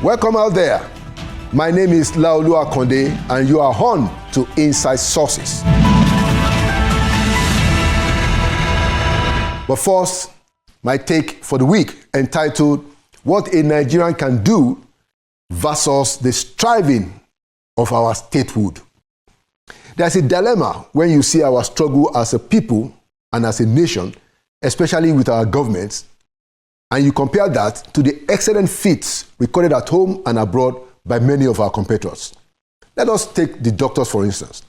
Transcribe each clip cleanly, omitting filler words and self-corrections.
Welcome out there. My name is Laolu Akonde, and you are on to Inside Sources. But first, my take for the week, entitled What a Nigerian Can Do versus the Striving of Our Statehood. There's a dilemma when you see our struggle as a people and as a nation, especially with our governments, and you compare that to the excellent feats recorded at home and abroad by many of our competitors. Let us take the doctors, for instance.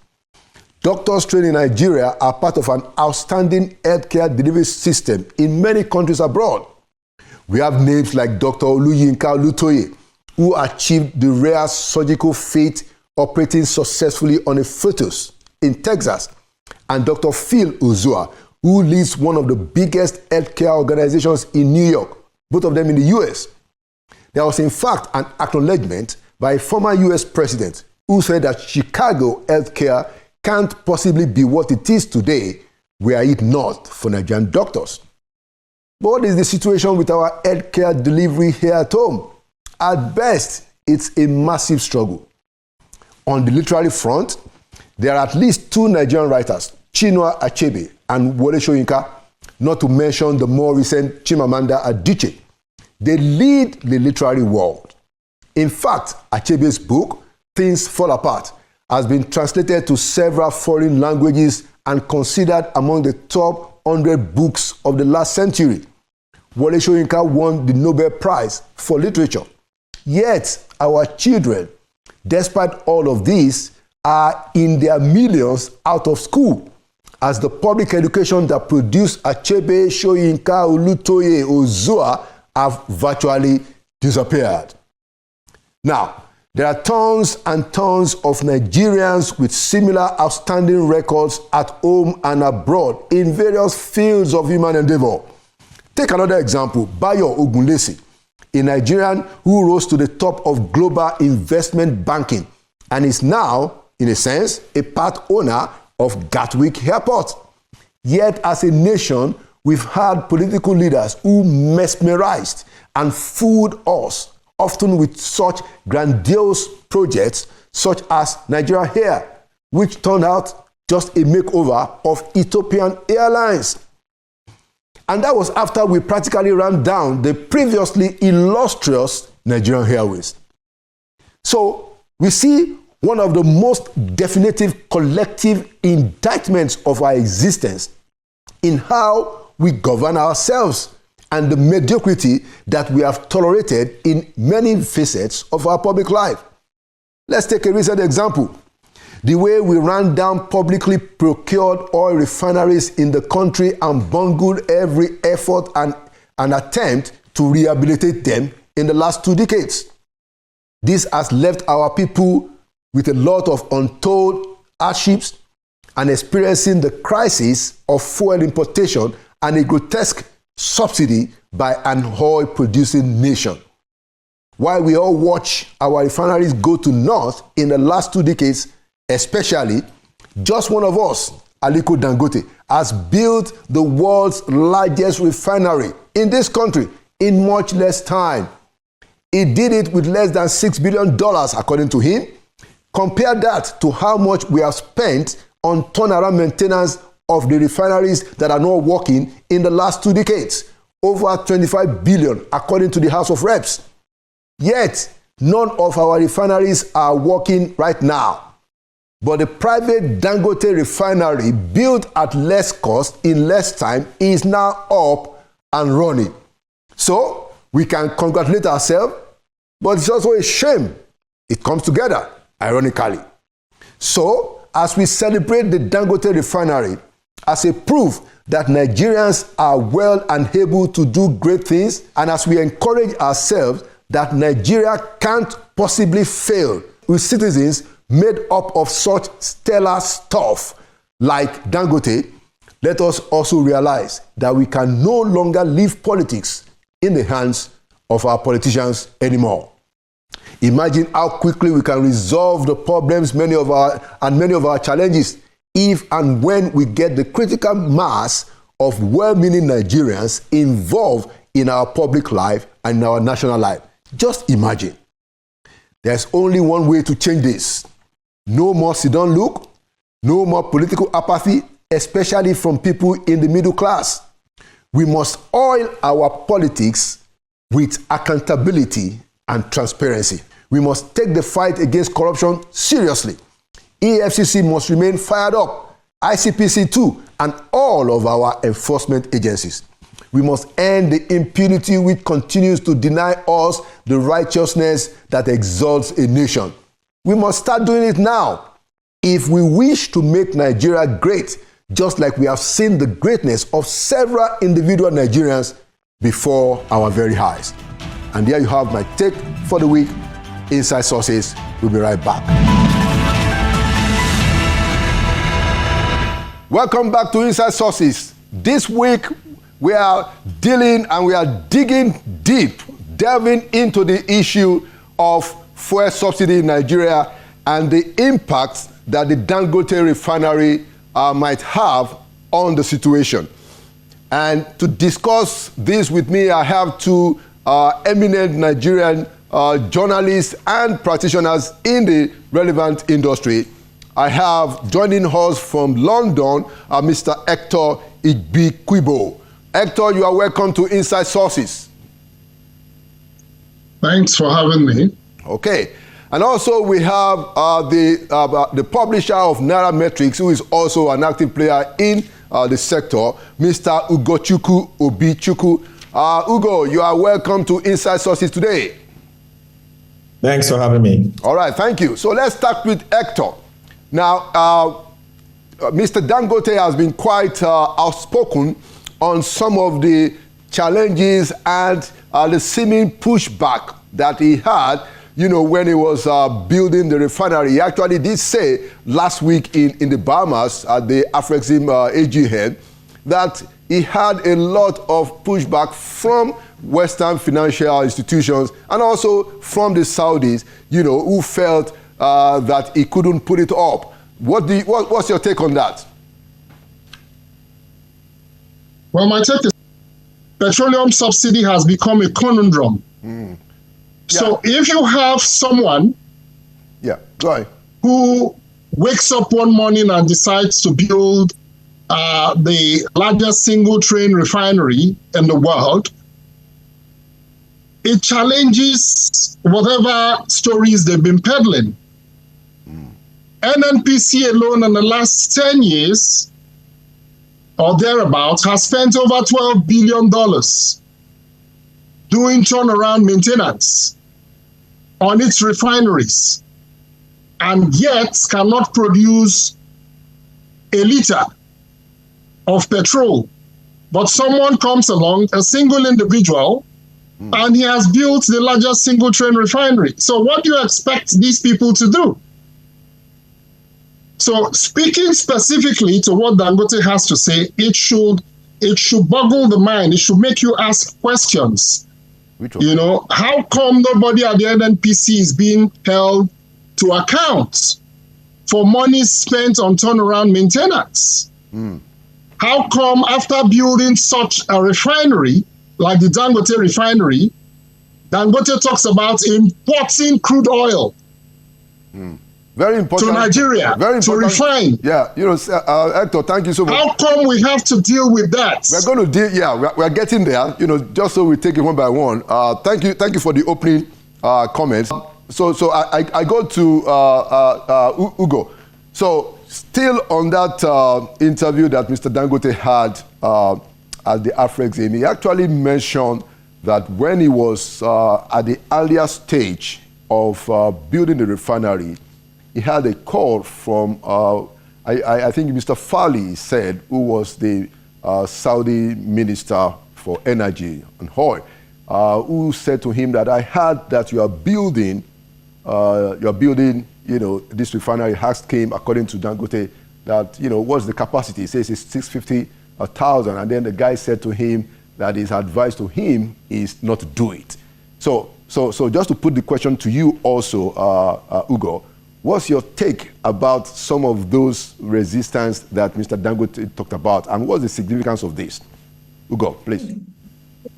Doctors trained in Nigeria are part of an outstanding healthcare delivery system in many countries abroad. We have names like Dr. Oluyinka Olutoye, who achieved the rare surgical feat operating successfully on a fetus in Texas, and Dr. Phil Uzua, who leads one of the biggest healthcare organizations in New York, both of them in the US. There was in fact an acknowledgement by a former US president who said that Chicago healthcare can't possibly be what it is today were it not for Nigerian doctors. But what is the situation with our healthcare delivery here at home? At best, it's a massive struggle. On the literary front, there are at least two Nigerian writers, Chinua Achebe and Wole Soyinka, not to mention the more recent Chimamanda Adichie. They lead the literary world. In fact, Achebe's book, Things Fall Apart, has been translated to several foreign languages and considered among the top 100 books of the last century. Wole Soyinka won the Nobel Prize for Literature. Yet, our children, despite all of this, are in their millions out of school, as the public education that produced Achebe, Soyinka, Olutoye, Uzua have virtually disappeared. Now, there are tons and tons of Nigerians with similar outstanding records at home and abroad in various fields of human endeavor. Take another example, Bayo Ogunlesi, a Nigerian who rose to the top of global investment banking and is now, in a sense, a part owner of Gatwick Airport. Yet, as a nation, we've had political leaders who mesmerized and fooled us, often with such grandiose projects such as Nigeria Air, which turned out just a makeover of Ethiopian Airlines. And that was after we practically ran down the previously illustrious Nigerian Airways. So we see one of the most definitive collective indictments of our existence in how we govern ourselves and the mediocrity that we have tolerated in many facets of our public life. Let's take a recent example. The way we ran down publicly procured oil refineries in the country and bungled every effort and an attempt to rehabilitate them in the last 2 decades. This has left our people with a lot of untold hardships and experiencing the crisis of fuel importation and a grotesque subsidy by an oil-producing nation. While we all watch our refineries go to naught in the last 2 decades, especially, just one of us, Aliko Dangote, has built the world's largest refinery in this country in much less time. He did it with less than $6 billion, according to him. Compare that to how much we have spent on turnaround maintenance of the refineries that are not working in the last 2 decades. Over 25 billion, according to the House of Reps. Yet, none of our refineries are working right now. But the private Dangote refinery, built at less cost in less time, is now up and running. So, we can congratulate ourselves, but it's also a shame it comes together, ironically. So, as we celebrate the Dangote refinery as a proof that Nigerians are well and able to do great things, and as we encourage ourselves that Nigeria can't possibly fail with citizens made up of such stellar stuff like Dangote, let us also realize that we can no longer leave politics in the hands of our politicians anymore. Imagine how quickly we can resolve the problems, many of our challenges, if and when we get the critical mass of well-meaning Nigerians involved in our public life and in our national life. Just imagine. There's only one way to change this. No more sit-down look, no more political apathy, especially from people in the middle class. We must oil our politics with accountability and transparency. We must take the fight against corruption seriously. EFCC must remain fired up, ICPC too, and all of our enforcement agencies. We must end the impunity which continues to deny us the righteousness that exalts a nation. We must start doing it now. If we wish to make Nigeria great, just like we have seen the greatness of several individual Nigerians before our very eyes. And there you have my take for the week. Inside Sources. We'll be right back. Welcome back to Inside Sources. This week, we are dealing and we are digging deep, delving into the issue of fuel subsidy in Nigeria and the impact that the Dangote Refinery might have on the situation. And to discuss this with me, I have two eminent Nigerian journalists and practitioners in the relevant industry. I have joining us from London, Mr. Hector Igbiquibo. Hector, you are welcome to Inside Sources. Thanks for having me. Okay. And also we have the publisher of Nairametrics, who is also an active player in the sector, Mr. Ugochukwu Obichukwu. Ugo, you are welcome to Inside Sources today. Thanks for having me. All right, thank you. So let's start with Hector. Now, Mr. Dangote has been quite outspoken on some of the challenges and the seeming pushback that he had, when he was building the refinery. He actually did say last week in the Bahamas at the Afrexim AGM that he had a lot of pushback from Western financial institutions and also from the Saudis, who felt that he couldn't put it up. What's your take on that? Well, my take is petroleum subsidy has become a conundrum. Yeah. So if you have someone go ahead, who wakes up one morning and decides to build the largest single train refinery in the world, it challenges whatever stories they've been peddling. NNPC alone in the last 10 years or thereabouts has spent over $12 billion doing turnaround maintenance on its refineries, and yet cannot produce a liter of petrol. But someone comes along, a single individual, and he has built the largest single train refinery. So what do you expect these people to do? So speaking specifically to what Dangote has to say, it should boggle the mind. It should make you ask questions. How come nobody at the NNPC is being held to account for money spent on turnaround maintenance? How come after building such a refinery, like the Dangote refinery, Dangote talks about importing crude oil very important to Nigeria, very important, to refine? Yeah, Hector, thank you so much. How come we have to deal with that? We're going to deal, we're getting there, just so we take it one by one. Thank you for the opening comments. So I go to Ugo. So still on that interview that Mr. Dangote had at the Afrexim, he actually mentioned that when he was at the earlier stage of building the refinery, he had a call from, I think Mr. Fali said, who was the Saudi Minister for Energy and Oil, who said to him that I heard that you are building, this refinery. Has came, according to Dangote, that, what's the capacity? He says it's 650,000. And then the guy said to him that his advice to him is not to do it. So just to put the question to you also, Ugo, what's your take about some of those resistance that Mr. Dangote talked about, and what's the significance of this? Ugo, please.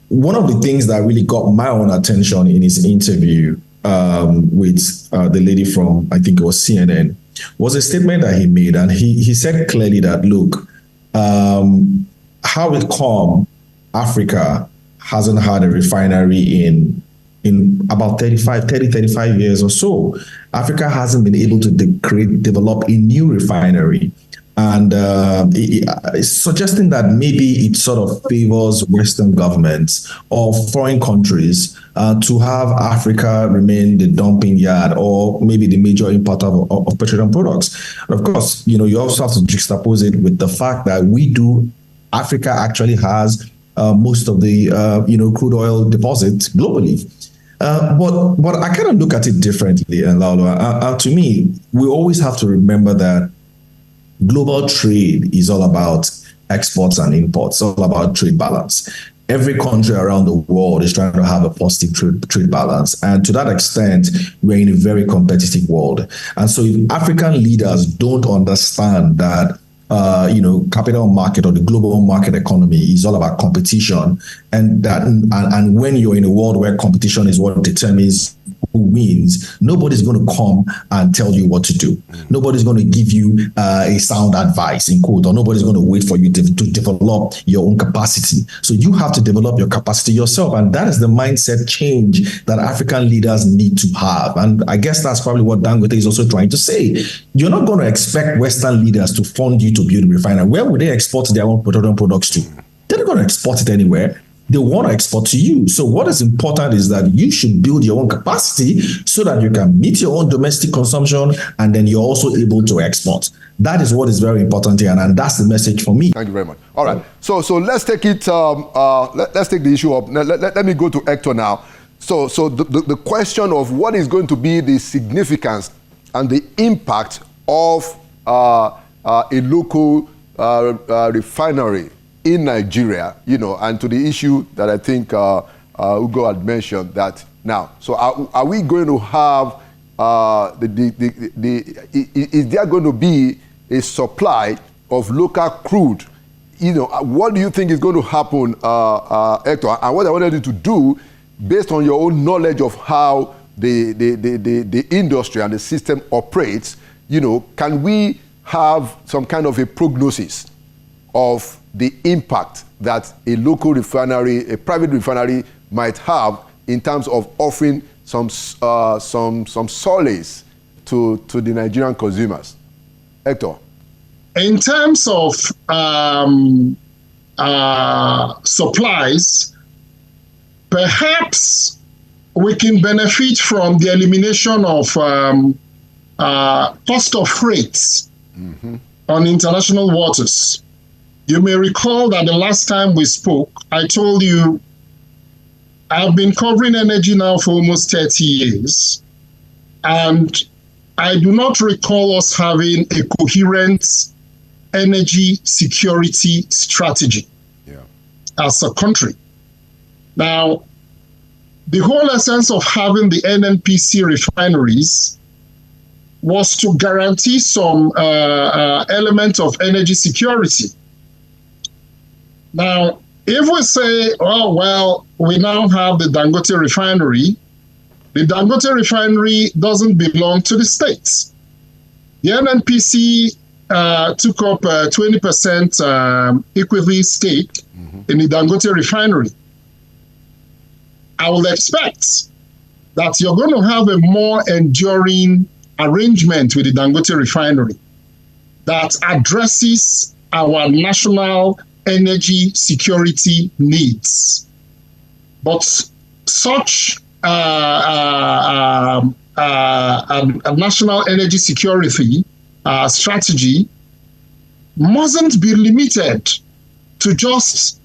One of the things that really got my own attention in his interview with the lady from, I think it was CNN, was a statement that he made. And he said clearly that, look, how it come Africa hasn't had a refinery in about 35 years or so. Africa hasn't been able to develop a new refinery. And it's suggesting that maybe it sort of favors Western governments or foreign countries to have Africa remain the dumping yard or maybe the major importer of petroleum products. And of course, you also have to juxtapose it with the fact that Africa actually has most of the crude oil deposits globally. But I kind of look at it differently, and Laolo. To me, we always have to remember that global trade is all about exports and imports, it's all about trade balance. Every country around the world is trying to have a positive trade balance. And to that extent, we're in a very competitive world. And so if African leaders don't understand that capital market or the global market economy is all about competition, and when you're in a world where competition is what determines who wins, nobody's going to come and tell you what to do. Nobody's going to give you a sound advice, in quote, or nobody's going to wait for you to develop your own capacity. So you have to develop your capacity yourself. And that is the mindset change that African leaders need to have. And I guess that's probably what Dangote is also trying to say. You're not going to expect Western leaders to fund you to build a refinery. Where would they export their own petroleum products to? They're not going to export it anywhere. They want to export to you. So what is important is that you should build your own capacity so that you can meet your own domestic consumption, and then you're also able to export. That is what is very important here, and that's the message for me. Thank you very much. All right. So let's take it. Let's take the issue up. Let me go to Hector now. So the question of what is going to be the significance and the impact of a local refinery in Nigeria, and to the issue that I think Ugo had mentioned, that now, so are we going to have is there going to be a supply of local crude? What do you think is going to happen, Hector? And what I wanted you to do, based on your own knowledge of how the industry and the system operates, can we have some kind of a prognosis of the impact that a local refinery, a private refinery, might have in terms of offering some solace to the Nigerian consumers? Hector. In terms of supplies, perhaps we can benefit from the elimination of cost of freight on international waters. You may recall that the last time we spoke, I told you I've been covering energy now for almost 30 years, and I do not recall us having a coherent energy security strategy as a country. Now, the whole essence of having the NNPC refineries was to guarantee some element of energy security. Now, if we say, oh, well, we now have the Dangote refinery, the Dangote refinery doesn't belong to the states. The NNPC took up a 20% equity stake in the Dangote refinery. I would expect that you're going to have a more enduring arrangement with the Dangote refinery that addresses our national energy security needs. But such a national energy security strategy mustn't be limited to just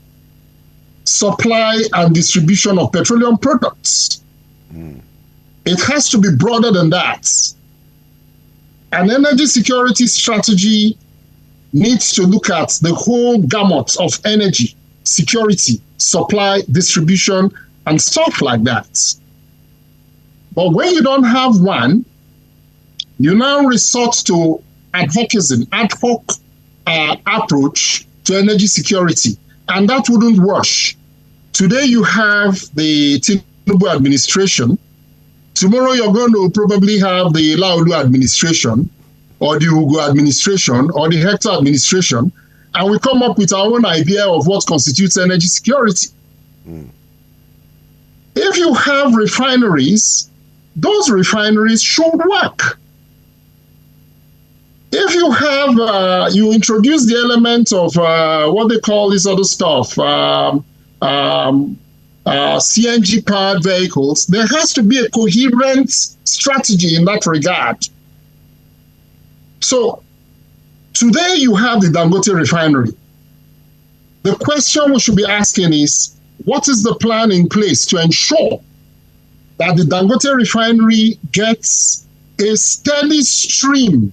supply and distribution of petroleum products. It has to be broader than that. An energy security strategy needs to look at the whole gamut of energy, security, supply, distribution, and stuff like that. But when you don't have one, you now resort to ad hoc approach to energy security, and that wouldn't wash. Today you have the Tinubu administration Tomorrow you're going to probably have the Laolu administration or the Ugo administration or the Hector administration, and we come up with our own idea of what constitutes energy security. If you have refineries, those refineries should work. If you have, you introduce the element of what they call this other stuff, CNG-powered vehicles, there has to be a coherent strategy in that regard. So today you have the Dangote refinery. The question we should be asking is, what is the plan in place to ensure that the Dangote refinery gets a steady stream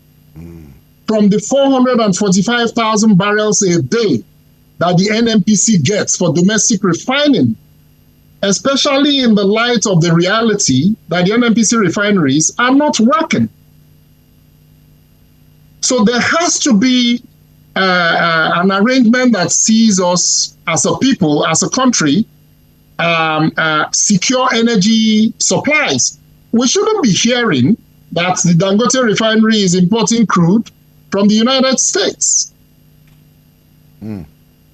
from the 445,000 barrels a day that the NNPC gets for domestic refining, especially in the light of the reality that the NNPC refineries are not working. So there has to be an arrangement that sees us as a people, as a country, secure energy supplies. We shouldn't be hearing that the Dangote refinery is importing crude from the United States.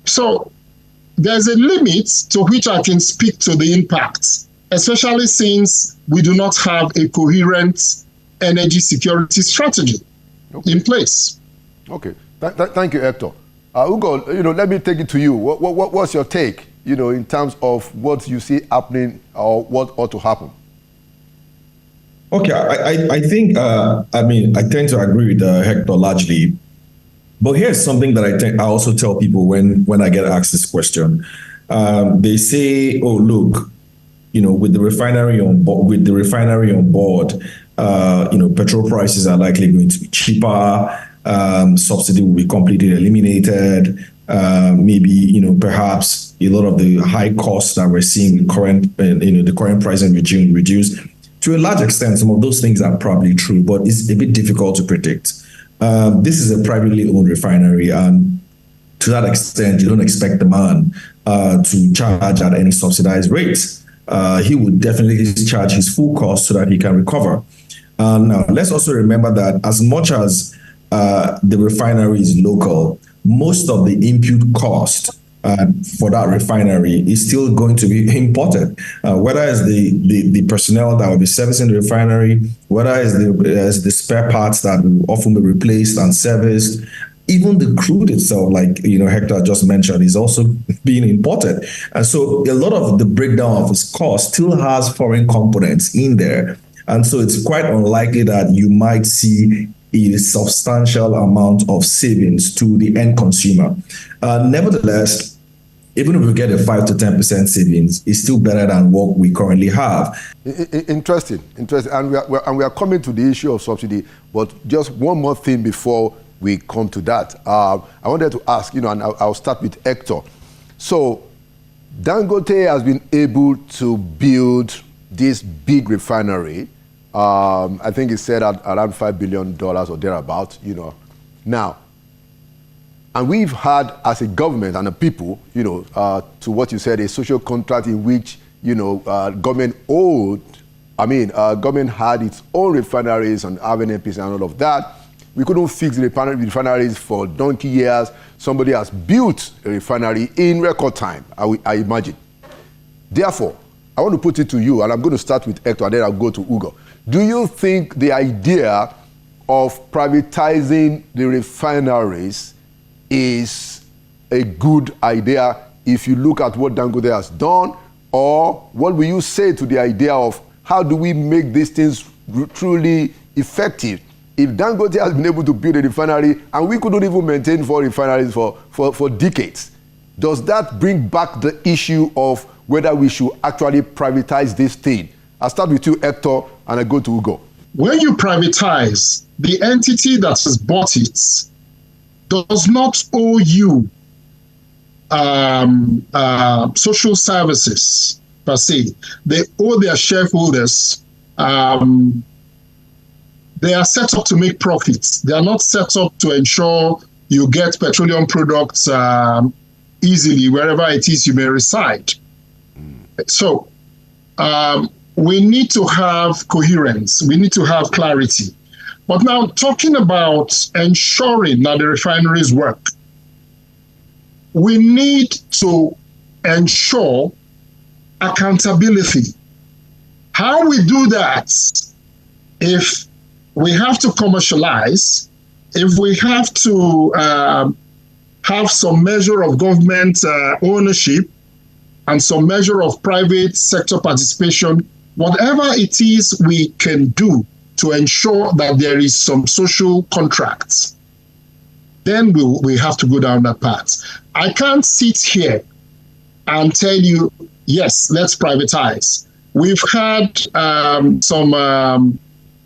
So there's a limit to which I can speak to the impact, especially since we do not have a coherent energy security strategy in place. Okay, thank you, Hector. Ugo, let me take it to you. What's your take, in terms of what you see happening or what ought to happen? Okay, I think, I tend to agree with Hector largely. But here's something that I also tell people when I get asked this question. They say, "Oh, look, with the refinery on board, petrol prices are likely going to be cheaper. Subsidy will be completely eliminated. Maybe perhaps a lot of the high costs that we're seeing in the current pricing regime reduced." To a large extent, some of those things are probably true, but it's a bit difficult to predict. This is a privately owned refinery, and to that extent, you don't expect the man to charge at any subsidized rates. He would definitely charge his full cost so that he can recover. Now, let's also remember that as much as the refinery is local, most of the input cost for that refinery is still going to be imported, whether it's the personnel that will be servicing the refinery, whether it's the spare parts that will often be replaced and serviced. Even the crude itself, like Hector just mentioned, is also being imported. And so a lot of the breakdown of its cost still has foreign components in there. And so it's quite unlikely that you might see a substantial amount of savings to the end consumer. Nevertheless, even if we get a 5 to 10% savings, it's still better than what we currently have. Interesting. And we are coming to the issue of subsidy, but just one more thing before we come to that. I wanted to ask, and I'll start with Hector. So Dangote has been able to build this big refinery. I think it's said at around $5 billion or thereabout, Now, and we've had, as a government and a people, to what you said, a social contract in which, government government had its own refineries and NNPC and all of that. We couldn't fix the refineries for donkey years. Somebody has built a refinery in record time, I imagine. Therefore, I want to put it to you, and I'm going to start with Hector, and then I'll go to Ugo. Do you think the idea of privatizing the refineries is a good idea if you look at what Dangote has done? Or what will you say to the idea of how do we make these things truly effective? If Dangote has been able to build a refinery and we couldn't even maintain 4 refineries for decades, does that bring back the issue of whether we should actually privatize this thing? I'll start with you, Hector, and I go to Ugo. When you privatize, the entity that has bought it does not owe you social services per se. They owe their shareholders. They are set up to make profits. They are not set up to ensure you get petroleum products easily wherever it is you may reside. So we need to have coherence. We need to have clarity. But now, talking about ensuring that the refineries work, we need to ensure accountability. How we do that, if we have to commercialize, if we have to have some measure of government ownership and some measure of private sector participation, whatever it is we can do to ensure that there is some social contracts, then we have to go down that path. I can't sit here and tell you, yes, let's privatize. We've had some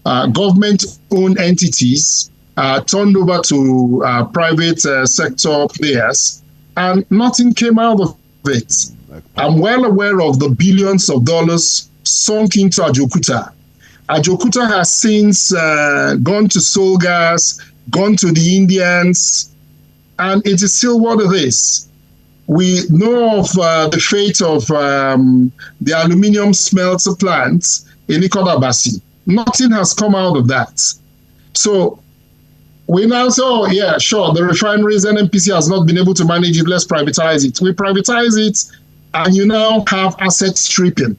government-owned entities turned over to private sector players, and nothing came out of it. I'm well aware of the billions of dollars sunk into Ajokuta. Ajokuta has since gone to Solgas, gone to the Indians, and it is still what it is. We know of the fate of the aluminium smelter plant in Ikodabasi. Nothing has come out of that. So we now say, oh, yeah, sure, the refineries, NNPC has not been able to manage it, let's privatize it. We privatize it, and you now have asset stripping.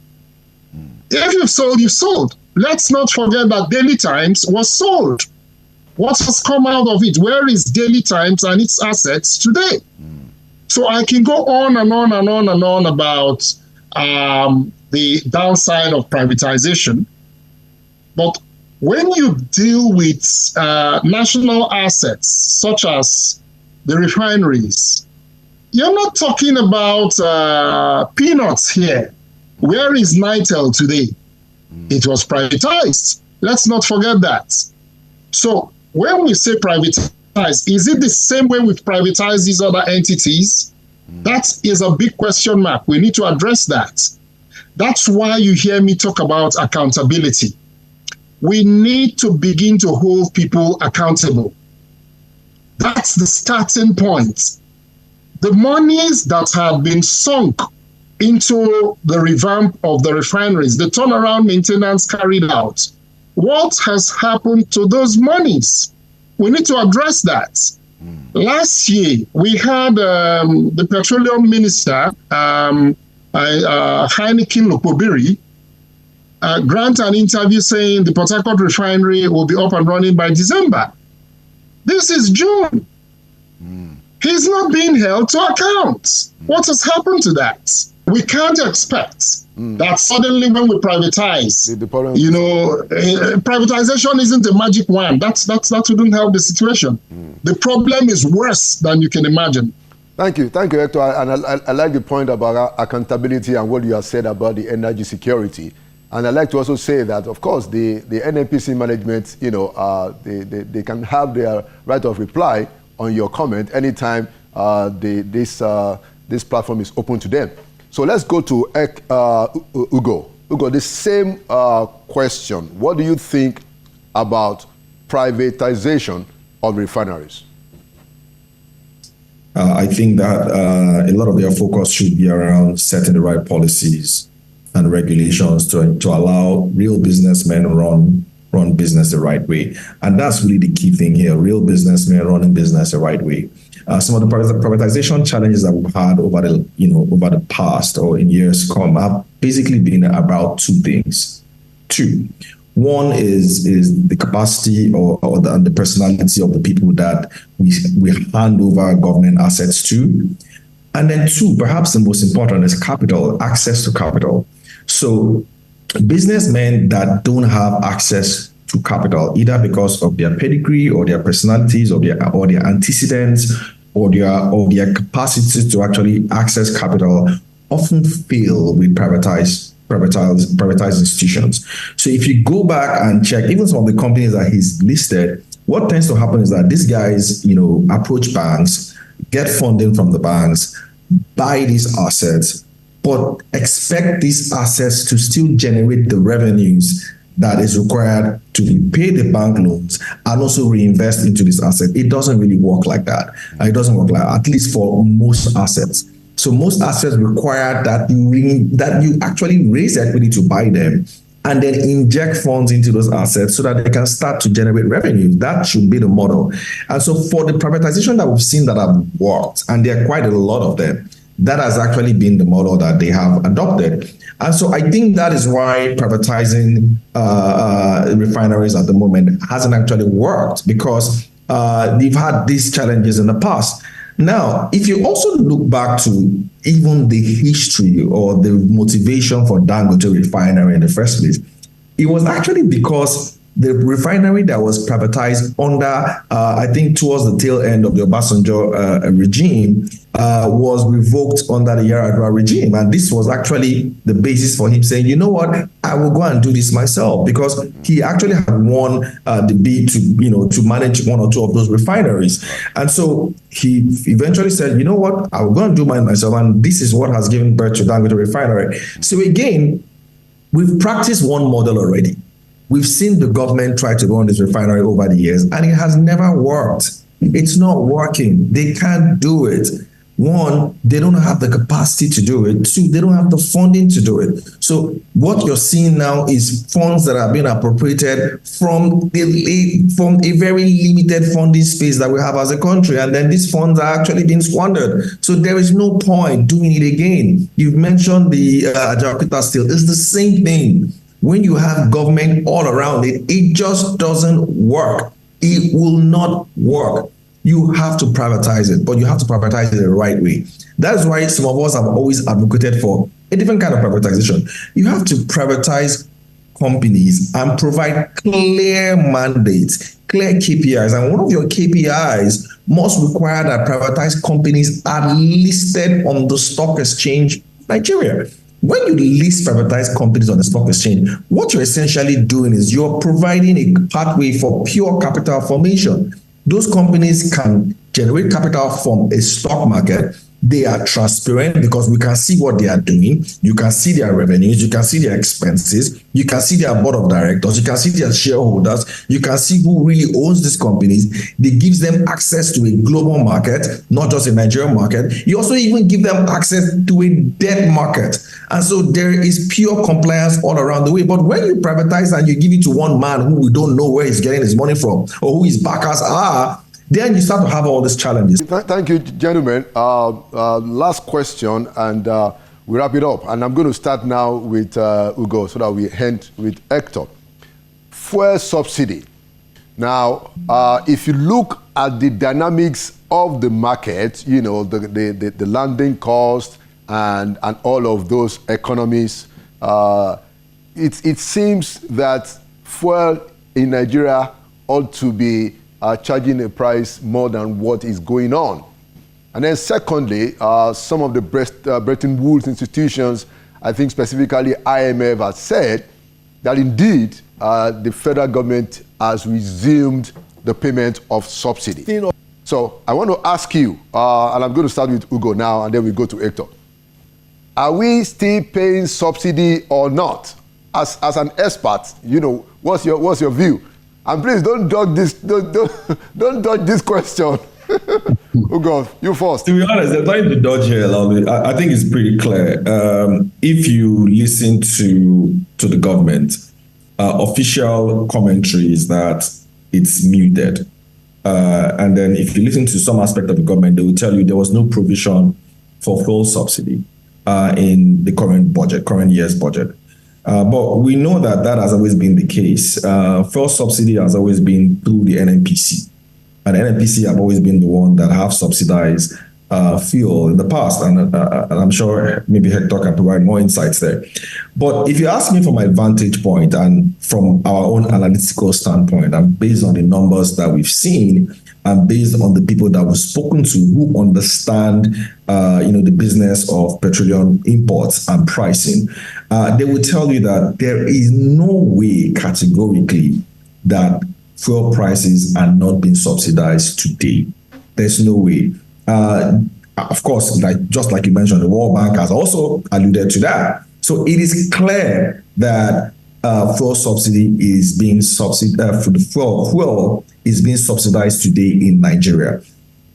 If you've sold, you've sold. Let's not forget that Daily Times was sold. What has come out of it? Where is Daily Times and its assets today? So I can go on and on and on and on about the downside of privatization. But when you deal with national assets, such as the refineries, you're not talking about peanuts here. Where is Nitel today? It was privatized. Let's not forget that. So when we say privatize, is it the same way we've privatized these other entities? That is a big question mark. We need to address that. That's why you hear me talk about accountability. We need to begin to hold people accountable. That's the starting point. The monies that have been sunk into the revamp of the refineries, the turnaround maintenance carried out, what has happened to those monies? We need to address that. Last year, we had the petroleum minister, Heineken Lopobiri, grant an interview saying the Port Harcourt refinery will be up and running by December. This is June. He's not being held to account. What has happened to that? We can't expect that suddenly when we privatize, privatization isn't a magic wand. That wouldn't help the situation. The problem is worse than you can imagine. Thank you, Hector. And I like the point about accountability and what you have said about the energy security. And I'd like to also say that, of course, the NNPC management, they can have their right of reply on your comment anytime this platform is open to them. So let's go to Ugo. Ugo, the same question. What do you think about privatization of refineries? I think that a lot of their focus should be around setting the right policies and regulations to allow real businessmen run business the right way. And that's really the key thing here, real businessmen running business the right way. Some of the privatization challenges that we've had over the past or in years come have basically been about two things. One is the capacity or the personality of the people that we hand over government assets to. And then two, perhaps the most important, is capital, access to capital. So businessmen that don't have access to capital, either because of their pedigree or their personalities or their antecedents or their capacity to actually access capital, often fail with privatized institutions. So if you go back and check even some of the companies that he's listed, what tends to happen is that these guys, approach banks, get funding from the banks, buy these assets, but expect these assets to still generate the revenues that is required to repay the bank loans and also reinvest into this asset. It doesn't really work like that. It doesn't work like that, at least for most assets. So most assets require that you actually raise equity to buy them and then inject funds into those assets so that they can start to generate revenue. That should be the model. And so for the privatization that we've seen that have worked, and there are quite a lot of them, that has actually been the model that they have adopted. And so I think that is why privatizing refineries at the moment hasn't actually worked, because they've had these challenges in the past. Now, if you also look back to even the history or the motivation for Dangote Refinery in the first place, it was actually because the refinery that was privatized under, I think towards the tail end of the Obasanjo regime, was revoked under the Yar'Adua regime. And this was actually the basis for him saying, you know what, I will go and do this myself, because he actually had won the bid to manage one or two of those refineries. And so he eventually said, you know what, I will go and do mine myself. And this is what has given birth to Dangote Refinery. So again, we've practiced one model already. We've seen the government try to run this refinery over the years, and it has never worked. It's not working. They can't do it. One, they don't have the capacity to do it. Two, they don't have the funding to do it. So what you're seeing now is funds that are being appropriated from a very limited funding space that we have as a country. And then these funds are actually being squandered. So there is no point doing it again. You've mentioned the Ajaokuta Steel. It's the same thing. When you have government all around it, it just doesn't work. It will not work. You have to privatize it, but you have to privatize it the right way. That's why some of us have always advocated for a different kind of privatization. You have to privatize companies and provide clear mandates, clear KPIs. And one of your KPIs must require that privatized companies are listed on the stock exchange Nigeria. When you list privatized companies on the stock exchange, what you're essentially doing is you're providing a pathway for pure capital formation. Those companies can generate capital from a stock market. They are transparent because we can see what they are doing. You can see their revenues. You can see their expenses. You can see their board of directors. You can see their shareholders. You can see who really owns these companies. It gives them access to a global market, not just a Nigerian market. You also even give them access to a debt market. And so there is pure compliance all around the way. But when you privatize and you give it to one man who we don't know where he's getting his money from or who his backers are, then you start to have all these challenges. Thank you, gentlemen. Last question, and we wrap it up. And I'm going to start now with Ugo so that we end with Hector. Fuel subsidy. Now, if you look at the dynamics of the market, you know, the landing cost and all of those economies, it seems that fuel in Nigeria ought to be charging a price more than what is going on. And then secondly, some of the Bretton Woods institutions, I think specifically IMF, has said that indeed the federal government has resumed the payment of subsidy. So I want to ask you, and I'm going to start with Ugo now, and then we go to Hector. Are we still paying subsidy or not? As an expert, you know, what's your view? And please don't dodge this. Don't dodge this question. Ugo, you first. To be honest, there's nothing to dodge here, Lauli. I think it's pretty clear. If you listen to the government, official commentary is that it's muted. And then if you listen to some aspect of the government, they will tell you there was no provision for fuel subsidy in the current year's budget. But we know that has always been the case. Fuel subsidy has always been through the NNPC. And NNPC have always been the one that have subsidized fuel in the past. And I'm sure maybe Hector can provide more insights there. But if you ask me from my vantage point and from our own analytical standpoint, and based on the numbers that we've seen, and based on the people that we've spoken to who understand, the business of petroleum imports and pricing, they will tell you that there is no way categorically that fuel prices are not being subsidized today. There's no way. Of course, just like you mentioned, the World Bank has also alluded to that. So it is clear that fuel subsidy is being fuel is being subsidized today in Nigeria.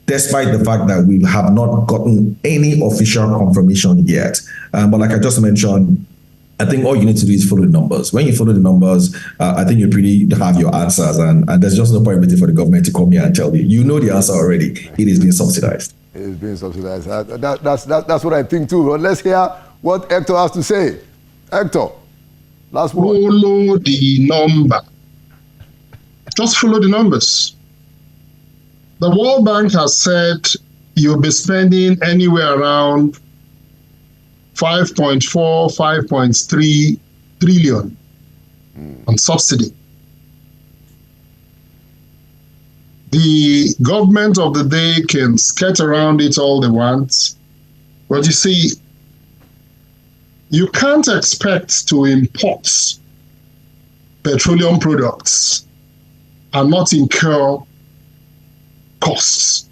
despite the fact that we have not gotten any official confirmation yet. But like I just mentioned, I think all you need to do is follow the numbers. When you follow the numbers, I think you pretty have your answers, and there's just no point waiting for the government to come here and tell you. You know the answer already. It is being subsidized. It is being subsidized. That's what I think too. But let's hear what Hector has to say. Hector, last word. Follow the number. Just follow the numbers. The World Bank has said you'll be spending anywhere around 5.4, 5.3 trillion on subsidy. The government of the day can skirt around it all they want. But you see, you can't expect to import petroleum products and not incur costs.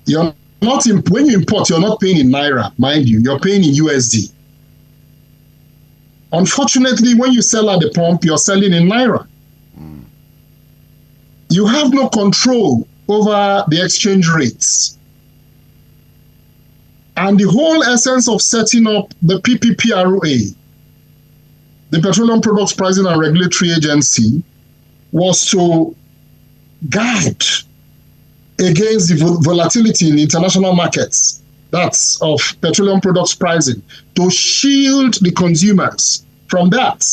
When you import, you're not paying in Naira, mind you, you're paying in USD. Unfortunately, when you sell at the pump, you're selling in Naira. You have no control over the exchange rates. And the whole essence of setting up the PPPROA, the Petroleum Products Pricing and Regulatory Agency, was to guard against the volatility in the international markets, that's of petroleum products pricing, to shield the consumers from that.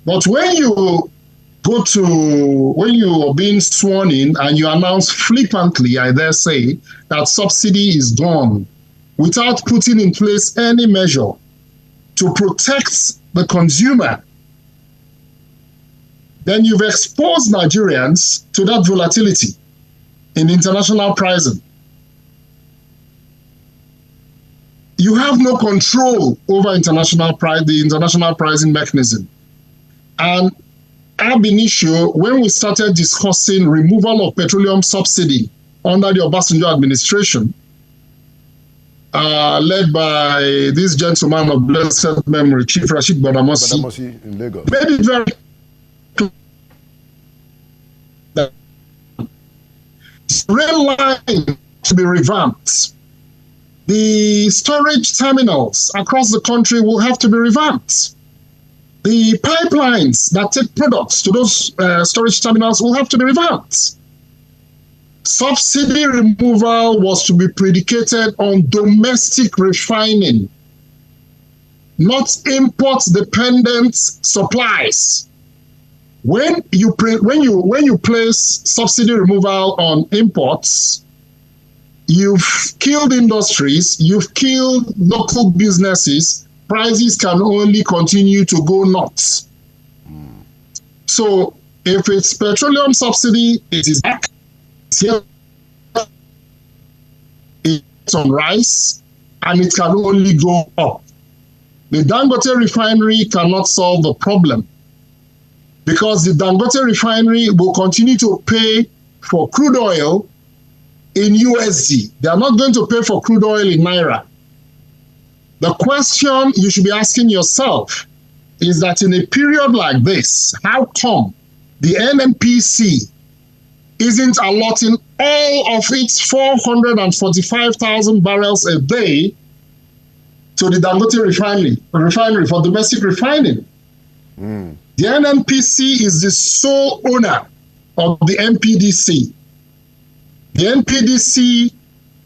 But when you are being sworn in and you announce flippantly, I dare say, that subsidy is gone, without putting in place any measure to protect the consumer, then you've exposed Nigerians to that volatility in international pricing. You have no control over the international pricing mechanism. And ab initio, when we started discussing removal of petroleum subsidy under the Obasanjo administration, led by this gentleman of blessed memory, Chief Rashid Gbadamosi, in Lagos, made it very clear that the rail line to be revamped. The storage terminals across the country will have to be revamped. The pipelines that take products to those storage terminals will have to be revamped. Subsidy removal was to be predicated on domestic refining, not import-dependent supplies. When you place subsidy removal on imports, you've killed industries, you've killed local businesses. Prices can only continue to go nuts. So if it's petroleum subsidy, it is back. It's on rice, and it can only go up. The Dangote Refinery cannot solve the problem, because the Dangote Refinery will continue to pay for crude oil in USD. They are not going to pay for crude oil in Naira. The question you should be asking yourself is that in a period like this, how come the NNPC isn't allotting all of its 445,000 barrels a day to the Dangote refinery for domestic refining? The NNPC is the sole owner of the NPDC. The NPDC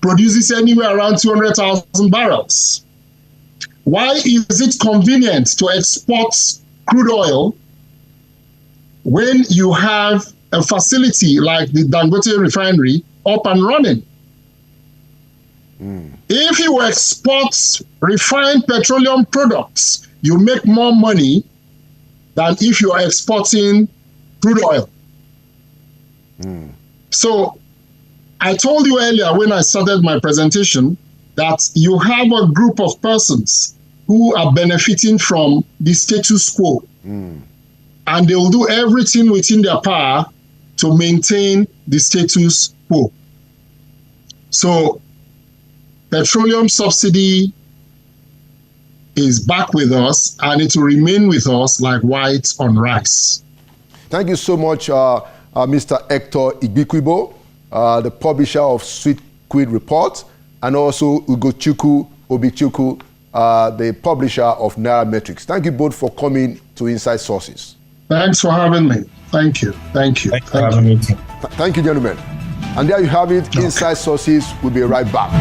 produces anywhere around 200,000 barrels. Why is it convenient to export crude oil when you have a facility like the Dangote Refinery up and running? If you export refined petroleum products, you make more money than if you are exporting crude oil. So I told you earlier when I started my presentation that you have a group of persons who are benefiting from the status quo. And they will do everything within their power to maintain the status quo. So petroleum subsidy is back with us, and it will remain with us like white on rice. Thank you so much, Mr. Hector Igbikwibo. the publisher of Sweet Quid Report, and also Ugochukwu Obichukwu, the publisher of Nairametrics. Thank you both for coming to Inside Sources. Thanks for having me. Thank you. Thank you. Thank you, gentlemen. And there you have it, okay. Inside Sources. We'll be right back.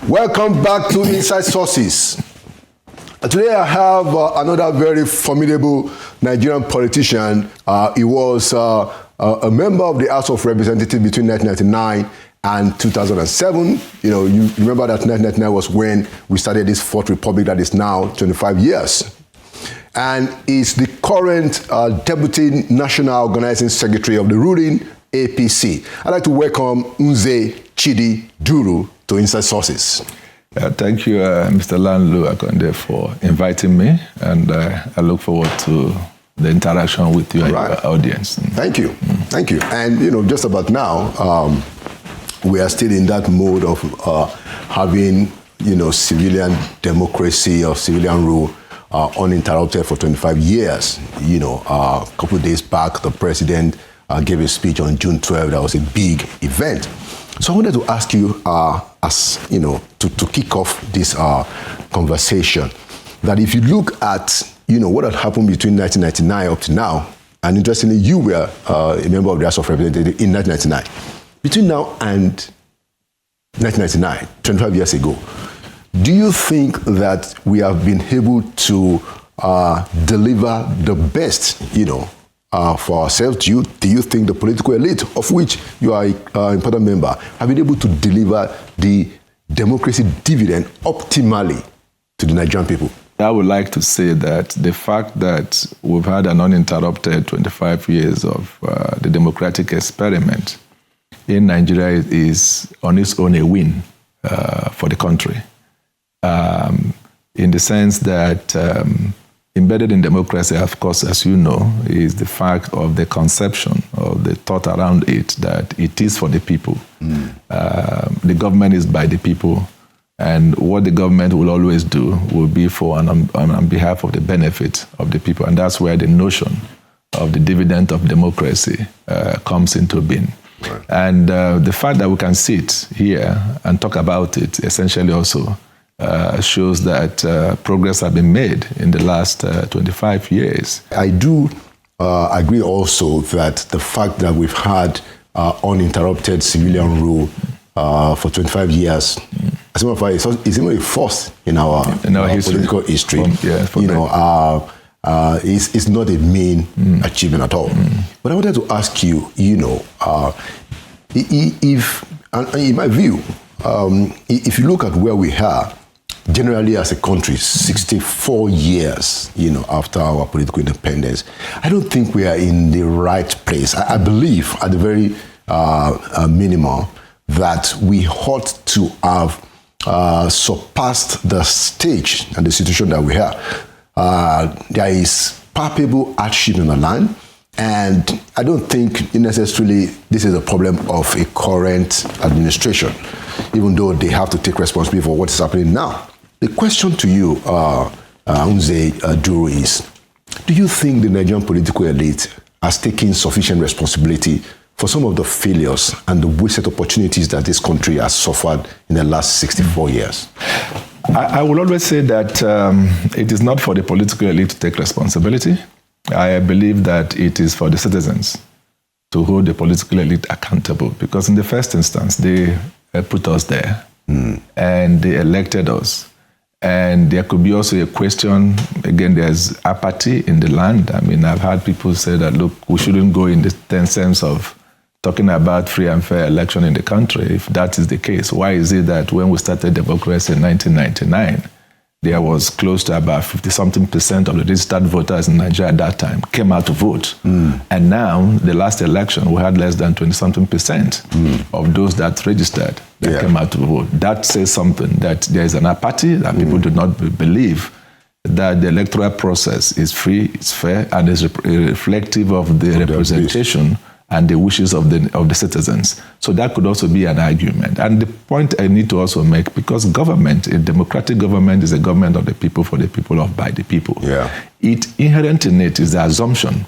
Welcome back to Inside Sources. Today I have another very formidable Nigerian politician. He was a member of the House of Representatives between 1999 and 2007. You know, you remember that 1999 was when we started this fourth republic that is now 25 years. And is the current Deputy National Organizing Secretary of the ruling APC. I'd like to welcome Nze Chidi Duru to Inside Sources. Thank you, Mr. Lanlu Akonde, for inviting me, and I look forward to the interaction with you and your audience. Thank you. Thank you. And, you know, just about now, we are still in that mode of having, you know, civilian democracy or civilian rule uninterrupted for 25 years. You know, a couple of days back, the president gave a speech on June 12th. That was a big event. So I wanted to ask you, as you know, to kick off this conversation, that if you look at, you know, what had happened between 1999 up to now, and interestingly, you were a member of the House of Representatives in 1999. Between now and 1999, 25 years ago, do you think that we have been able to deliver the best, you know, for ourselves? Do you think the political elite, of which you are an important member, have been able to deliver the democracy dividend optimally to the Nigerian people? I would like to say that the fact that we've had an uninterrupted 25 years of the democratic experiment in Nigeria is on its own a win for the country. In the sense that embedded in democracy, of course, as you know, is the fact of the conception of the thought around it that it is for the people. The government is by the people, and what the government will always do will be for on behalf of the benefit of the people. And that's where the notion of the dividend of democracy comes into being. Right. And the fact that we can sit here and talk about it essentially also shows that progress has been made in the last 25 years. I do agree also that the fact that we've had uninterrupted civilian rule for 25 years, as a matter of fact, it's even a first in our political history. It's not a mean achievement at all. But I wanted to ask you, you know, if, in my view, if you look at where we are, generally as a country, 64 years, you know, after our political independence, I don't think we are in the right place. I believe, at the very minimum, that we ought to have surpassed the stage and the situation that we have. There is palpable hardship in the land, and I don't think necessarily this is a problem of a current administration, even though they have to take responsibility for what is happening now. The question to you, Nze Duru, is, do you think the Nigerian political elite has taken sufficient responsibility for some of the failures and the wasted opportunities that this country has suffered in the last 64 years? I will always say that it is not for the political elite to take responsibility. I believe that it is for the citizens to hold the political elite accountable, because in the first instance, they put us there and they elected us. And there could be also a question, again, there's apathy in the land. I mean, I've had people say that, look, we shouldn't go in the sense of talking about free and fair election in the country. If that is the case, why is it that when we started democracy in 1999, there was close to about 50-something% of the registered voters in Nigeria at that time came out to vote. And now, the last election, we had less than 20-something% of those that registered that came out to vote. That says something, that there is an apathy, that people do not believe that the electoral process is free, it's fair, and is reflective of the representation and the wishes of the citizens. So that could also be an argument. And the point I need to also make, because government, a democratic government, is a government of the people, for the people, by the people. It inherent in it is the assumption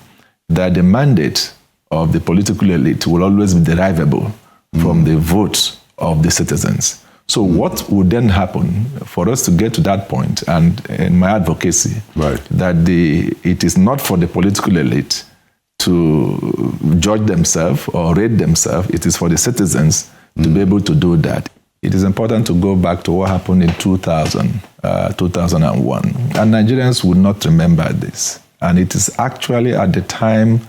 that the mandate of the political elite will always be derivable from the votes of the citizens. So what would then happen for us to get to that point, and in my advocacy, that it is not for the political elite to judge themselves or rate themselves, it is for the citizens to be able to do that. It is important to go back to what happened in 2000, 2001. And Nigerians would not remember this. And it is actually at the time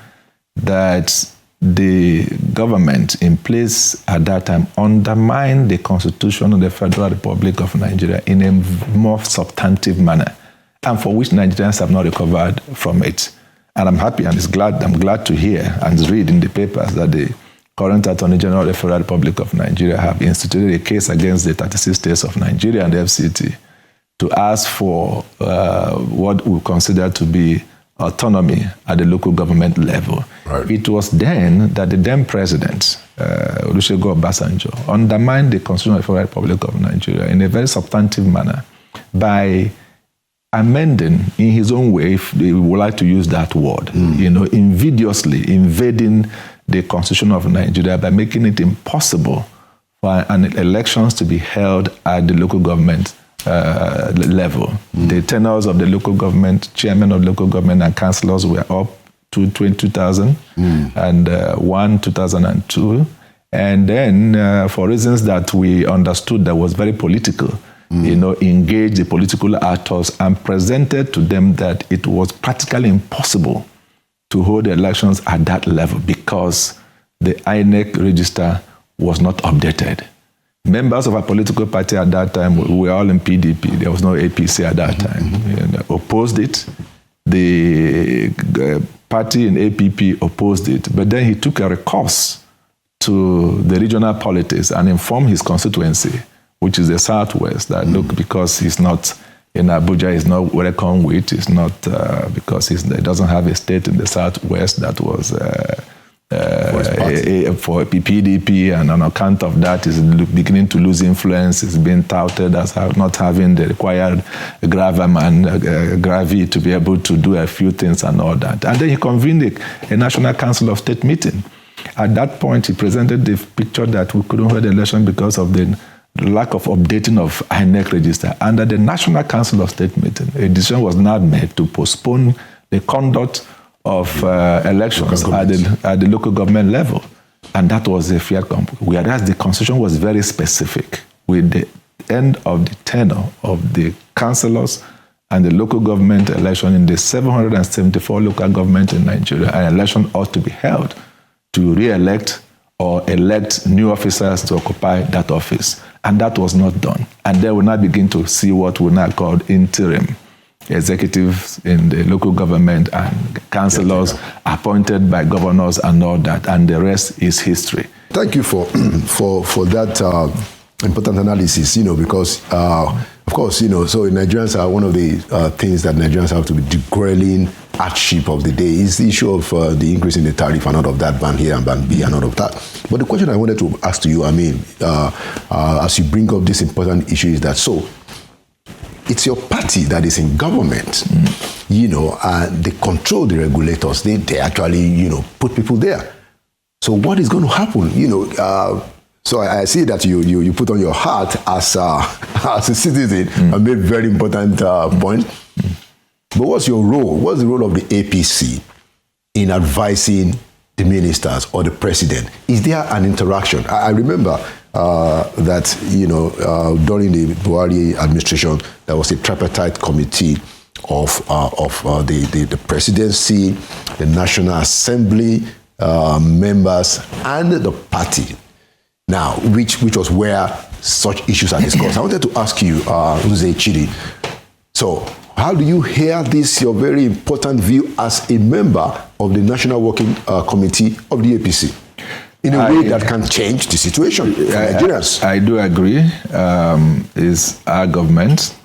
that the government in place at that time undermined the Constitution of the Federal Republic of Nigeria in a more substantive manner, and for which Nigerians have not recovered from it. And I'm happy and I'm glad to hear and read in the papers that the current Attorney General of the Federal Republic of Nigeria have instituted a case against the 36 states of Nigeria and the FCT to ask for what we consider to be autonomy at the local government level. It was then that the then president, Olusegun Obasanjo, undermined the Constitution of the Federal Republic of Nigeria in a very substantive manner by amending in his own way, if they would like to use that word, invidiously invading the Constitution of Nigeria by making it impossible for elections to be held at the local government level. The tenures of the local government, chairman of local government and councillors were up to 2000 and 2002. And then for reasons that we understood that was very political, engaged the political actors and presented to them that it was practically impossible to hold elections at that level because the INEC register was not updated. Members of our political party at that time, we were all in PDP. There was no APC at that time. Opposed it. The party in APP opposed it. But then he took a recourse to the regional politics and informed his constituency, which is the Southwest, that look, because he's not in Abuja, he's not welcome with, it's not because he doesn't have a state in the Southwest that was for PDP, and on account of that is beginning to lose influence. It's being touted as not having the required gravy to be able to do a few things and all that. And then he convened a National Council of State meeting. At that point, he presented the picture that we couldn't hold the election because of the lack of updating of INEC register. Under the National Council of State meeting, a decision was now made to postpone the conduct of elections at the local government level. And that was a fair compromise. Whereas the Constitution was very specific with the end of the tenure of the councillors and the local government election in the 774 local governments in Nigeria. An election ought to be held to re-elect or elect new officers to occupy that office. And that was not done. And then we now begin to see what we now call interim executives in the local government and councillors appointed by governors and all that, and the rest is history. Thank you for that important analysis, because of course, so Nigerians are one of the things that Nigerians have to be the growing hardship of the day is the issue of the increase in the tariff and all of that, ban here and ban B and all of that. But the question I wanted to ask to you, as you bring up this important issue is that, so it's your party that is in government, and they control the regulators. They actually, put people there. So what is going to happen? So I see that you put on your hat as a citizen and made very important point. But what's your role? What's the role of the APC in advising the ministers or the president? Is there an interaction? I remember that during the Buhari administration, there was a tripartite committee of the presidency, the National Assembly members, and the party. Now, which was where such issues are discussed. I wanted to ask you, Uze Chidi, so how do you hear this, your very important view as a member of the National Working Committee of the APC, in a way that can change the situation for Nigerians? I do agree. Is our government,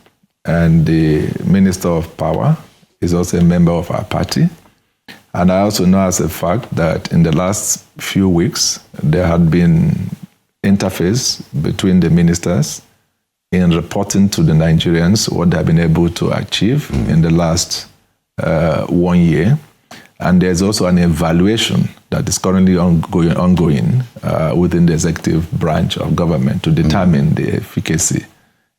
and the Minister of Power is also a member of our party. And I also know as a fact that in the last few weeks, there had been interface between the ministers in reporting to the Nigerians what they have been able to achieve in the last 1 year. And there's also an evaluation that is currently ongoing within the executive branch of government to determine the efficacy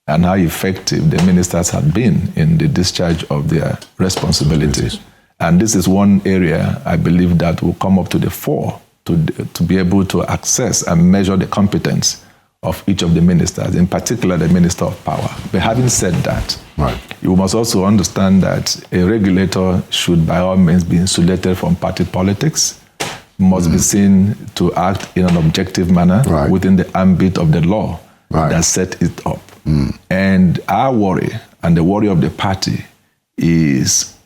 and how effective the ministers have been in the discharge of their responsibilities. And this is one area I believe that will come up to the fore to be able to access and measure the competence of each of the ministers, in particular the Minister of Power. But having said that, you must also understand that a regulator should by all means be insulated from party politics, must be seen to act in an objective manner within the ambit of the law that set it up. And our worry and the worry of the party is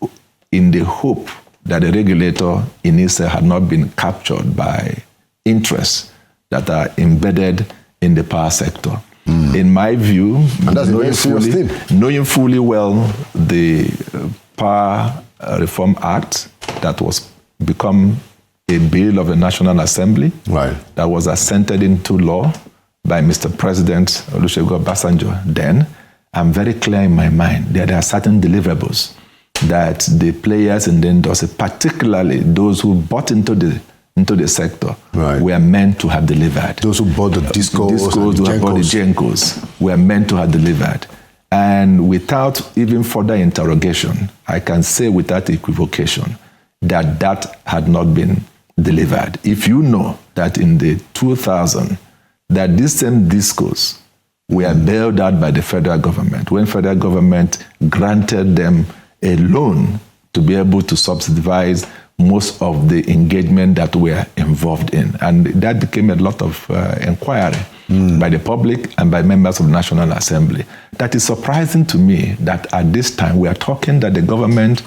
in the hope that the regulator in itself had not been captured by interests that are embedded in the power sector. In my view, knowing fully well the Power Reform Act that was become a bill of the National Assembly that was assented into law by Mr. President Olusegun Obasanjo then, I'm very clear in my mind that there are certain deliverables that the players in the industry, particularly those who bought into the sector, were meant to have delivered. Those who bought the discos who bought the Gencos were meant to have delivered. And without even further interrogation, I can say without equivocation that that had not been delivered. If you know that in the 2000, that these same discos were bailed out by the federal government, when federal government granted them a loan to be able to subsidize most of the engagement that we are involved in. And that became a lot of inquiry by the public and by members of the National Assembly. That is surprising to me that at this time we are talking that the government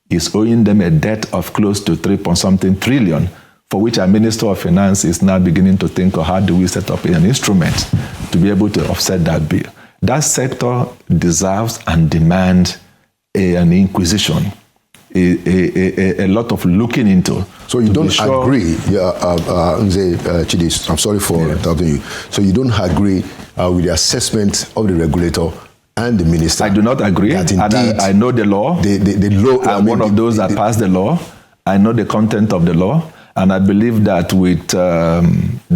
is owing them a debt of close to 3-something trillion, for which our Minister of Finance is now beginning to think of how do we set up an instrument to be able to offset that bill. That sector deserves and demands an inquisition, a lot of looking into. So you don't agree, Chidis, I'm sorry for interrupting you. So you don't agree with the assessment of the regulator and the minister? I do not agree. And I know the law. The law. I'm one of those that passed the law. I know the content of the law. And I believe that with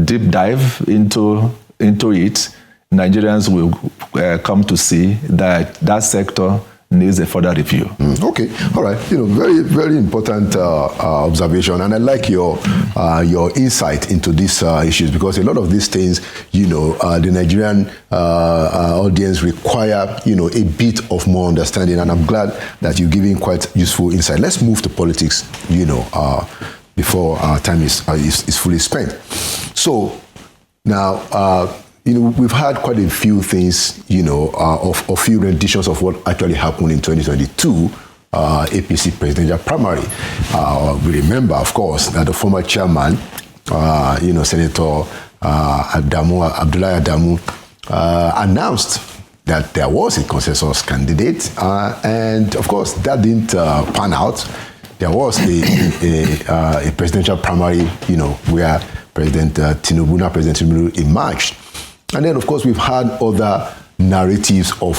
deep dive into it, Nigerians will come to see that that sector needs a further review. Okay, all right. Very, very important observation, and I like your insight into these issues, because a lot of these things, the Nigerian audience require, a bit of more understanding, and I'm glad that you're giving quite useful insight. Let's move to politics, before our time is fully spent. So now. We've had quite a few things, of a few renditions of what actually happened in 2022 APC presidential primary. We remember, of course, that the former chairman, Senator Abdullahi Adamu, announced that there was a consensus candidate, and of course that didn't pan out. There was a presidential primary, where President Tinubu emerged. And then, of course, we've had other narratives of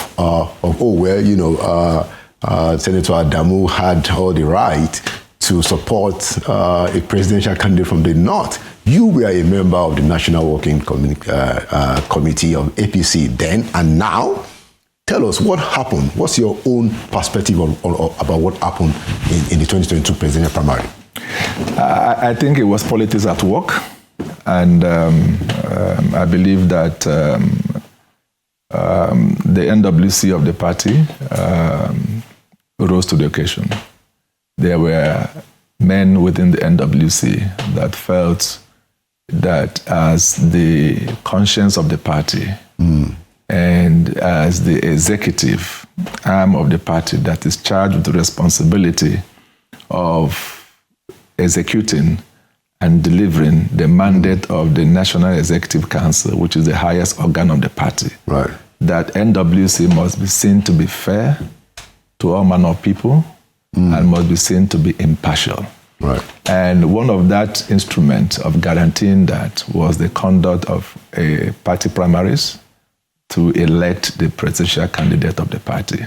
Senator Adamu had all the right to support a presidential candidate from the North. You were a member of the National Working Committee of APC then and now. Tell us what happened. What's your own perspective about what happened in the 2022 presidential primary? I think it was politics at work. And I believe that the NWC of the party rose to the occasion. There were men within the NWC that felt that as the conscience of the party and as the executive arm of the party that is charged with the responsibility of executing and delivering the mandate of the National Executive Council, which is the highest organ of the party. Right. That NWC must be seen to be fair to all manner of people and must be seen to be impartial. Right. And one of that instrument of guaranteeing that was the conduct of a party primaries to elect the presidential candidate of the party.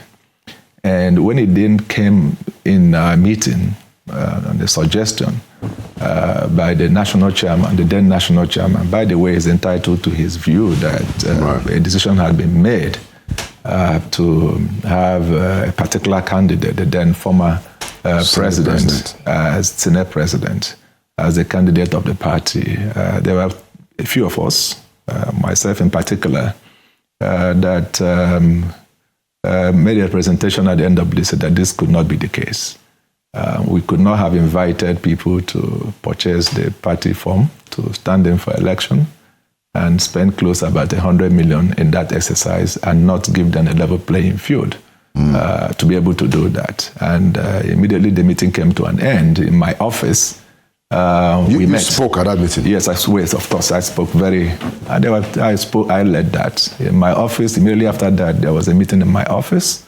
And when it then came in a meeting, on the suggestion by the national chairman, the then national chairman. By the way, is entitled to his view that a decision had been made to have a particular candidate, the then former president, as Senate president, as a candidate of the party. There were a few of us, myself in particular, that made a representation at the NWC that this could not be the case. We could not have invited people to purchase the party form to stand in for election and spend close about 100 million in that exercise and not give them a level playing field to be able to do that. And immediately the meeting came to an end. In my office, we met. You spoke at that meeting? Yes, of course. I spoke I led that. In my office, immediately after that, there was a meeting in my office.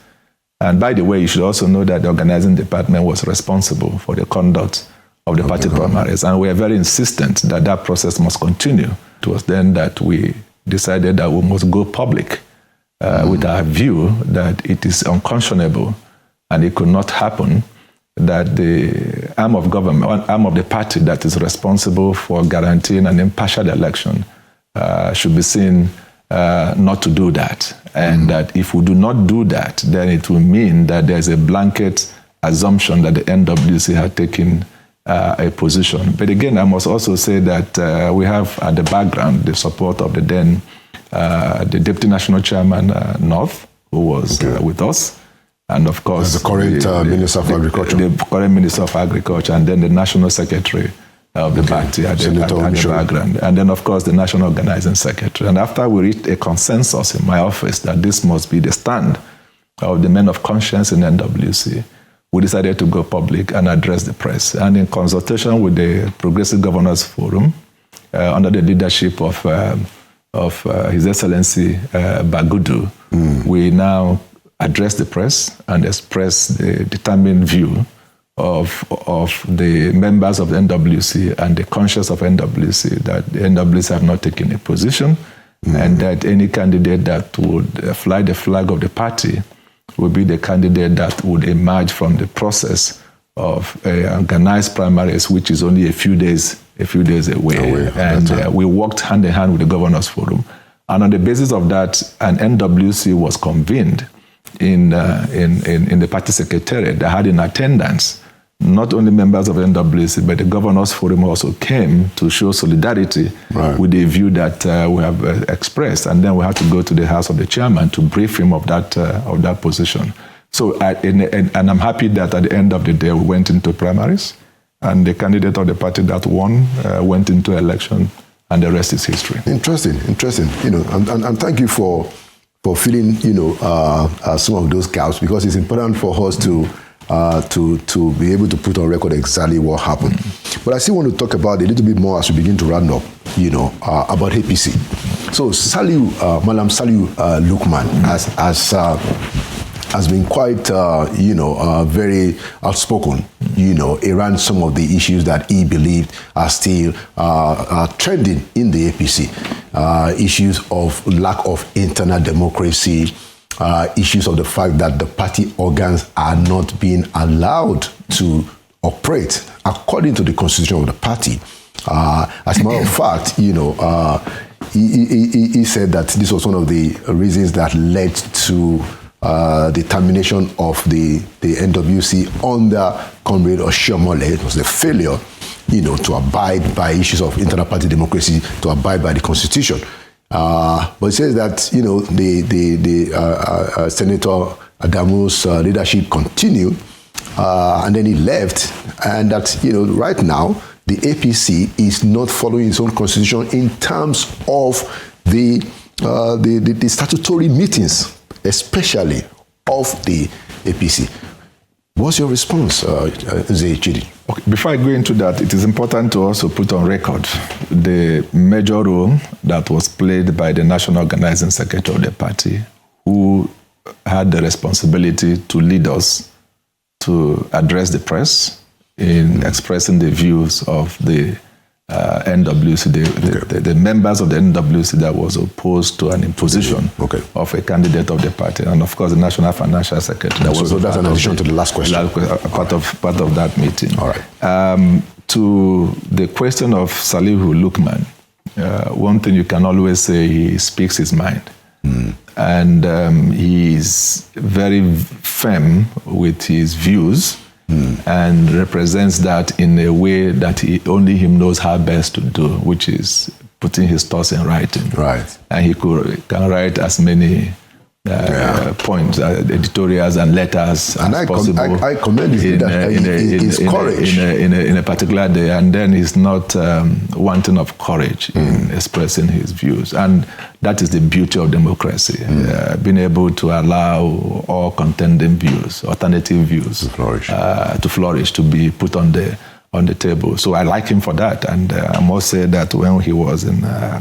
And by the way, you should also know that the organizing department was responsible for the conduct of the party primaries. And we are very insistent that that process must continue. It was then that we decided that we must go public with our view that it is unconscionable and it could not happen that the arm of government, arm of the party that is responsible for guaranteeing an impartial election should be seen not to do that. And that if we do not do that, then it will mean that there's a blanket assumption that the NWC had taken a position. But again, I must also say that we have at the background the support of the then the Deputy National Chairman, North, who was with us. And of course, the current Minister of Agriculture. The current Minister of Agriculture, and then the National Secretary of the party at the background. And then, of course, the National Organizing Secretary. And after we reached a consensus in my office that this must be the stand of the men of conscience in NWC, we decided to go public and address the press. And in consultation with the Progressive Governors Forum, under the leadership of His Excellency Bagudu, we now address the press and express the determined view of the members of the NWC and the conscience of NWC that the NWC have not taken a position and that any candidate that would fly the flag of the party would be the candidate that would emerge from the process of organized primaries, which is only a few days away. And we worked hand in hand with the Governors Forum. And on the basis of that, an NWC was convened in the party secretariat that had in attendance not only members of NWC, but the Governors Forum also came to show solidarity with the view that we have expressed. And then we had to go to the house of the chairman to brief him of that position. So, and I'm happy that at the end of the day, we went into primaries, and the candidate of the party that won went into election, and the rest is history. Interesting. You know, and thank you for filling, you know, some of those gaps, because it's important for us to be able to put on record exactly what happened. But I still want to talk about a little bit more as we begin to round up, you know, about APC. So Malam Saliu Lukman has been quite, very outspoken, you know, around some of the issues that he believed are still trending in the APC. Issues of lack of internal democracy, issues of the fact that the party organs are not being allowed to operate according to the constitution of the party. As a matter of fact, you know, he said that this was one of the reasons that led to the termination of the NWC under Comrade Oshiomhole. It was the failure, you know, to abide by issues of internal party democracy, to abide by the constitution. But it says that, you know, the Senator Adamu's leadership continued, and then he left, and that, you know, right now the APC is not following its own constitution in terms of the statutory meetings, especially of the APC. What's your response, Chidi? Okay, before I go into that, it is important to also put on record the major role that was played by the National Organizing Secretary of the party, who had the responsibility to lead us to address the press in expressing the views of the NWC, the members of the NWC that was opposed to an imposition of a candidate of the party, and of course the National Financial Secretary. So that's an addition to the last question. Part of that meeting. All right. To the question of Salihu Lukman, one thing you can always say, he speaks his mind. And he is very firm with his views and represents that in a way that only him knows how best to do, which is putting his thoughts in writing. Right. And he can write as many points, editorials and letters as possible. I commend his courage in a particular day, and then he's not wanting of courage in expressing his views, and that is the beauty of democracy, being able to allow all contending views, alternative views, to flourish, to be put on the table. So I like him for that, and I must say that when he was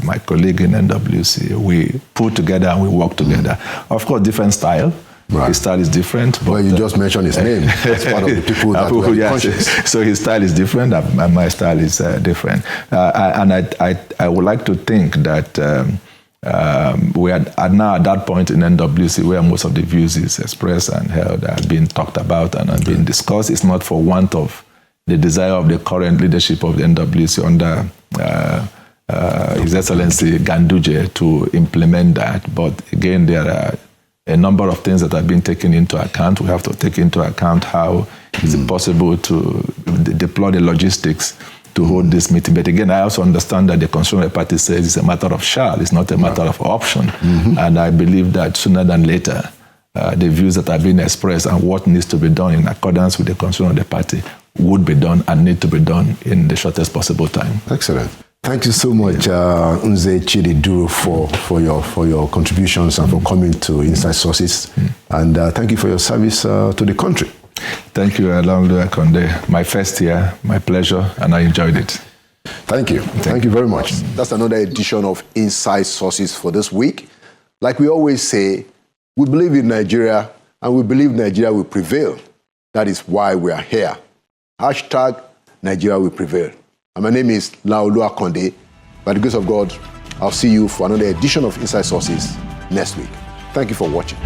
my colleague in NWC, we put together and we worked together. Of course, different style. Right. His style is different. But you just mentioned his name. That's part of the people that were conscious. So his style is different, and my style is different. And I would like to think that we are now at that point in NWC where most of the views is expressed and held, are being talked about and are being discussed. It's not for want of the desire of the current leadership of the NWC under His Excellency Ganduje to implement that. But again, there are a number of things that have been taken into account. We have to take into account how is it possible to deploy the logistics to hold this meeting. But again, I also understand that the Constitutional Party says it's a matter of shall, it's not a matter of option. And I believe that sooner than later, the views that are being expressed and what needs to be done in accordance with the Constitution of the party would be done and need to be done in the shortest possible time. Excellent. Thank you so much, Nze Chidi Duru, for your contributions and for coming to Inside Sources. And thank you for your service to the country. Thank you, Alanglu Akonde. My first year, my pleasure, and I enjoyed it. Thank you. Thank you very much. That's another edition of Inside Sources for this week. Like we always say, we believe in Nigeria, and we believe Nigeria will prevail. That is why we are here. Hashtag Nigeria will prevail. And my name is Laolu Akonde. By the grace of God, I'll see you for another edition of Inside Sources next week. Thank you for watching.